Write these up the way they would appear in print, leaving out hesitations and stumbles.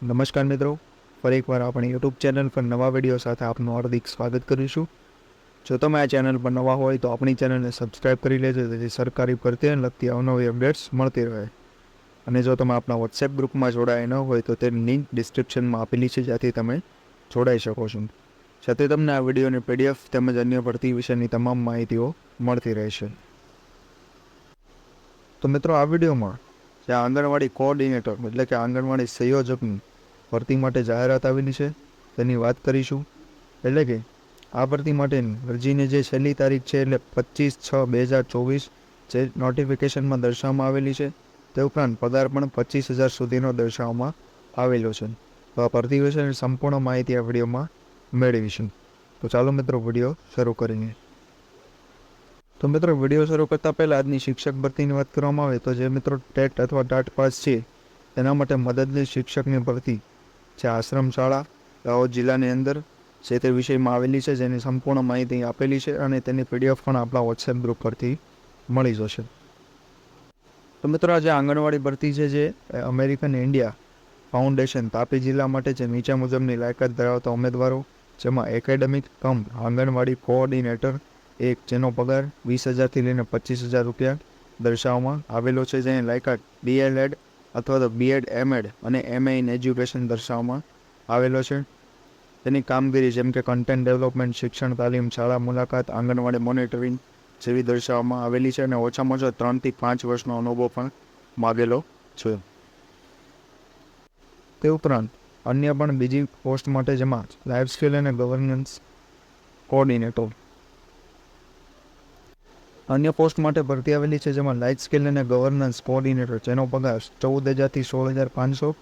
નમસ્કાર મિત્રો, ફરી એકવાર આપણી યુટ્યુબ ચેનલ પર નવા વિડીયો સાથે આપનું હાર્દિક સ્વાગત કરીશું। જો તમે આ ચેનલ પર નવા હોય તો આપણી ચેનલને સબસ્ક્રાઇબ કરી લેજો જેથી સરકારી ભરતીને લગતી અવનવી અપડેટ્સ મળતી રહે। અને જો તમે આપણા વોટ્સએપ ગ્રુપમાં જોડાયા ન હોય તો તેની લિંક ડિસ્ક્રિપ્શનમાં આપેલી છે, જ્યાંથી તમે જોડાઈ શકો છો। સાથે તમને આ વિડીયોની PDF તેમજ અન્ય ભરતી વિશેની તમામ માહિતીઓ મળતી રહેશે। તો મિત્રો, આ વિડીયોમાં જે આંગણવાડી કોઓર્ડિનેટર એટલે કે આંગણવાડી સંયોજકની ભરતી માટે જાહેરાત આવેલી છે તેની વાત કરીશું। એટલે કે આ ભરતી માટેની અરજીની જે છેલ્લી તારીખ છે એટલે 25/6/2024 જે નોટિફિકેશનમાં દર્શાવવામાં આવેલી છે। તે ઉપરાંત પગાર પણ 25,000 સુધીનો દર્શાવવામાં આવેલો છે। તો આ ભરતી વિશેની સંપૂર્ણ માહિતી આ વિડીયોમાં મેળવીશું। તો ચાલો મિત્રો, વિડીયો શરૂ કરીએ। તો મિત્રો, વિડીયો શરૂ કરતા પહેલાં આજની શિક્ષક ભરતીની વાત કરવામાં આવે તો જે મિત્રો ટેટ અથવા ટાટ પાસ છે તેના માટે મદદનીશ શિક્ષકની ભરતી જે આશ્રમ શાળા દાહોદ જિલ્લાની અંદર છે તે વિષયમાં આવેલી છે, જેની સંપૂર્ણ માહિતી આપેલી છે અને તેની PDF પણ આપણા વોટ્સએપ ગ્રુપ પરથી મળી જશે। તો મિત્રો, આ જે આંગણવાડી ભરતી છે જે અમેરિકન ઇન્ડિયા ફાઉન્ડેશન તાપી જિલ્લા માટે જે નીચે મુજબની લાયકાત ધરાવતા ઉમેદવારો, જેમાં એકેડેમિક કમ આંગણવાડી કોઓર્ડિનેટર એક, જેનો પગાર 20,000થી લઈને 25,000 રૂપિયા દર્શાવવામાં આવેલો છે, જેની લાયકાત DLED અથવા તો BEd MEd અને MA ઇન એજ્યુકેશન દર્શાવવામાં આવેલો છે। તેની કામગીરી જેમ કે કન્ટેન્ટ ડેવલપમેન્ટ, શિક્ષણ તાલીમ, શાળા મુલાકાત, આંગણવાડી મોનિટરિંગ જેવી દર્શાવવામાં આવેલી છે અને ઓછામાં ઓછો 3 થી 5 વર્ષનો અનુભવ પણ માગેલો છે। તે ઉપરાંત અન્ય પણ બીજી પોસ્ટ માટે, જેમાં લાઈફ સ્કિલ અને ગવર્નન્સ કોઓર્ડિનેટર અન્ય પોસ્ટ માટે ભરતી આવેલી છે, જેમાં લાઈફ સ્કિલ અને ગવર્નન્સ કોઓર્ડિનેટર જેનો પગાર 14,000થી 16,500,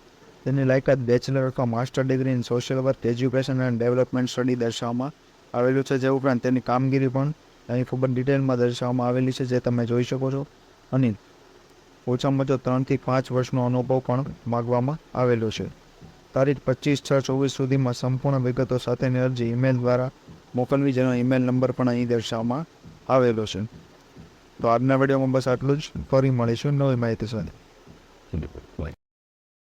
તેની લાયકાત બેચલર અથવા master degree in social work, education and development study દર્શાવવામાં આવેલું છે। જે ઉપરાંત તેની કામગીરી પણ અહીં ખૂબ જ ડિટેલમાં દર્શાવવામાં આવેલી છે, જે તમે જોઈ શકો છો। અને ઓછામાં ઓછો 3 થી 5 વર્ષનો અનુભવ પણ માગવામાં આવેલો છે। તારીખ 25/6/24 સુધીમાં સંપૂર્ણ વિગતો સાથેની અરજી ઈમેલ દ્વારા મોકલવી, જેનો ઈમેલ નંબર પણ અહીં દર્શાવવામાં આવેલો છે। તો આજના વિડીયોમાં બસ આટલું જ। ફરી મળીશું નવી માહિતી સાથે।